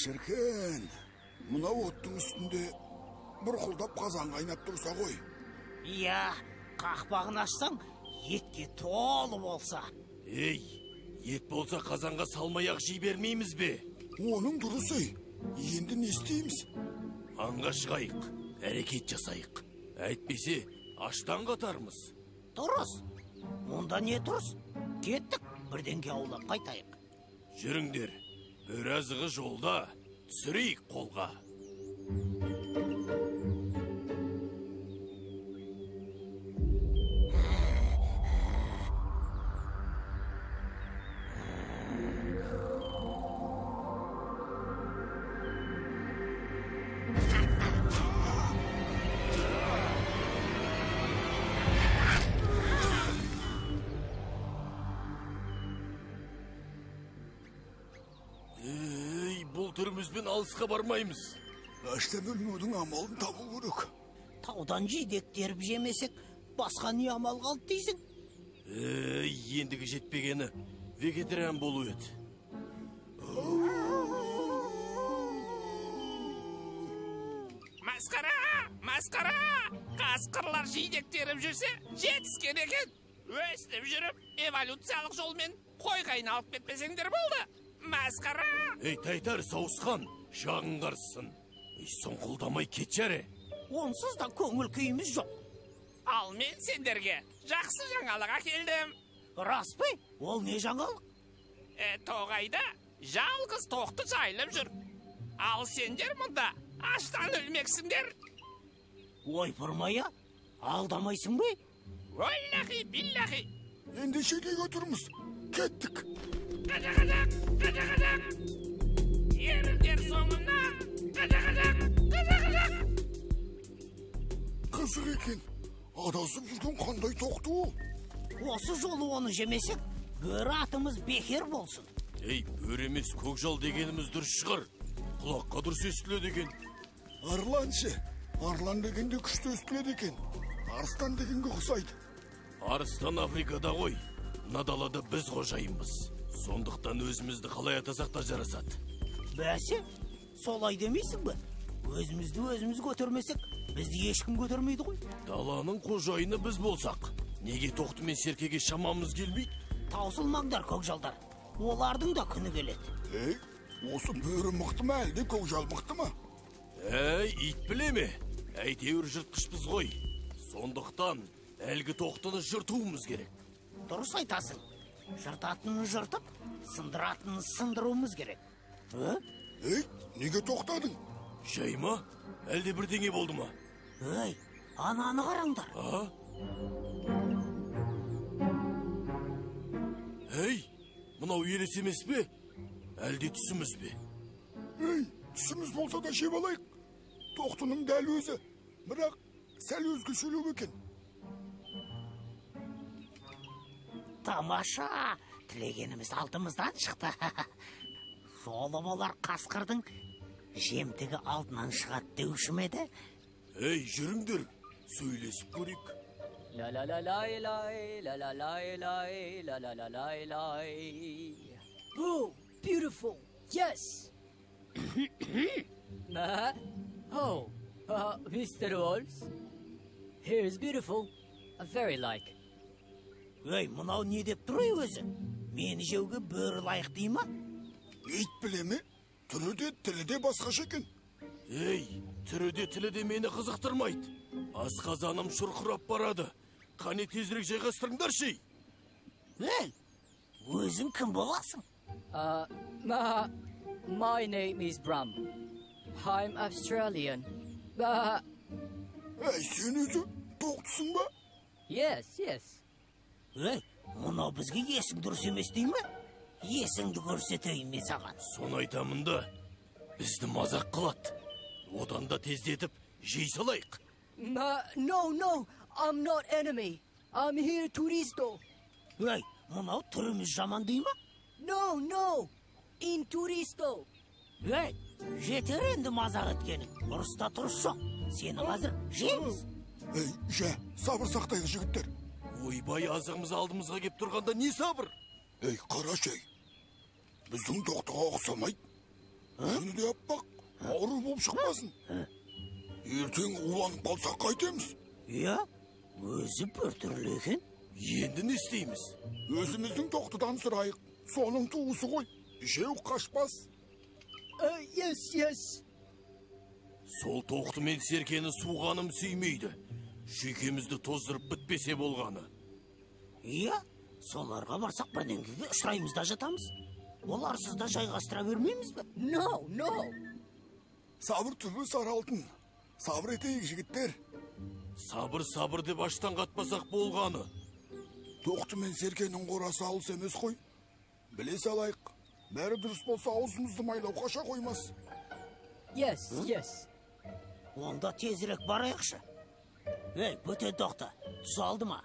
Шіркен, мына оттың үстінде бұрқылдап қазан қайнап тұрса ғой. Иә, қақпағын ашсаң, етке толы болса. Ей, ет болса қазанға салмай-ақ жей бермейміз бе? Оның дұрысы. Енді не істейміз? Аңға шығайық, әрекет жасайық. Әйтпесе, аштан қатармыз. Дұрыс. Онда не дұрыс? Кеттік, бірденге аулап қайтайық. Жүріңдер, біразығы жолда түсірейік қолға. Бұл түрімізбен алысқа бармаймыз. Ашта бөлмеудің амалын табу керек. Таудан жидек теріп жемесек, басқа не амал қалды дейсің? Ендігі жетпегені вегетариан болу еді. Масқара! Қасқырлар жидек теріп жүрсе, жетіскен екен. Өстіп жүріп, эволюциялық жолмен қойға айналып кетпесеңдер болды. Масқара! Ей, тайтар, сауысқан, жағын қарсысын. Соңқылдамай кетшәрі. Онсыз да көңіл күйіміз жоқ. Ал мен сендерге жақсы жаңалық әкелдім. Рас па? Ол не жаңалық? Тоғайда жалғыз тоқты жайылып жүр. Ал сендер мұнда аштан өлмексіңдер. Ой, бұрмая, алдамайсың бе? Оллахи, биллахи. Енді шекеге тұрмыз. Кеттік. Қадақ. Еріңдер соңына. Қадақ. Қызық екен. Адасып жүрген қандай тоқты ол? Осы жолы оны жемесек, бөрі атымыз бекер болсын. Ей, бөрі емес, көкжал дегеніміз дұрыс шығар. Құлаққа дұрыс естіледі екен. Арланшы. Арлан дегенде күшті естіледі екен. Арыстан дегенге ұқсайды. Арыстан Африкада ғой. Надалада біз қожайынбыз. Сондықтан өзімізді қалай атасақ та жарасады. Бәсе, солай демейсің бе? Өзімізді өзіміз көтермесек, бізді ешкім көтермейді ғой. Даланың қожайыны біз болсақ, неге тоқты мен серкеге шамамыз келмейді? Таусылмаңдар, көкжалдар. Олардың да күні келеді. Осы бөрі мықты ма әлде көкжал мықты ма? Ит біле ме? Әйтеуір жыртқышпыз ғой. Сондықтан әлгі тоқтыны жыртуымыз керек. Дұрыс айтасың. Жыртатынын жыртып, сындыратынын сындыруымыз керек. Неге тоқтадың? Жай ма? Әлде бірдеңе болды ма? Ананы қараңдар. Мынау елес емес бе? Әлде түсіміз бе? Түсіміз болса да жеп алайық. Тоқтының дәл өзі. Бірақ сәл өзгешелеу екен. Тамаша, тілегеніміз алдымыздан шықты. Жолы болар қасқырдың жемтігі алдынан шығады деуші ме еді? Жүріңдер, сөйлесіп көрейік. Oh, beautiful. Yes. Mr. Wolves. Here's beautiful. Very like. Мынау не деп тұр өзі? Мені жеуге бөрі лайық дей ма? Ит біле ме? Түрі де, тілі де басқаша екен. Түрі де, тілі де мені қызықтырмайды. Асқазаным шұрқырап барады. Қане тезірек жайғастырыңдар шей. Өзің кім боласың? My name is Bram. I'm Australian. Сен өзі тоқтысың ба? Yes. Мұнау бізге есің дұрыс емес дей ме? Есіңді көрсетейін мен саған. Соны айтамын да, бізді мазақ қылады. Одан да тездетіп, жей салайық. No, I'm not enemy. I'm here turisto. Мұнау түріміз жаман дей ма? No, in turisto. Жетер енді мазақ еткенің. Ұрыста тұрыс жоқ. Сені қазір жейміз. Сабыр сақтайық жігіттер. Ойбай, азығымыз алдымызға кеп тұрғанда не сабыр? Қарашы, біздің тоқтыға ұқсамайды. Шыны деп бақ, ауру болып шықпасын. Ертең уланып қалсақ қайтеміз. Иә, өзі біртүрлі екен. Енді не істейміз? Өзіміздің тоқтыдан сұрайық. Соның туысы ғой. Жеу қашпас. Yes. Сол тоқты мен серкені суғаным сүймейді. Шүйкемізді тоздырып бітпесе болғаны. Иә, соларға барсақ бірдеңеге ұшыраймыз да жатамыз. Оларсыз да жайғастыра бермейміз бе? No. Сабыр түбі сары алтын. Сабыр етейік, жігіттер. Сабыр деп аштан қатпасақ болғаны. Тоқты мен серкенің қорасы алыс емес қой. Біле салайық. Бәрі дұрыс болса аузымызды майлау қаша қоймас. Yes. Онда тезірек барайықшы. Ей, бөтен тоқты, түс алды ма?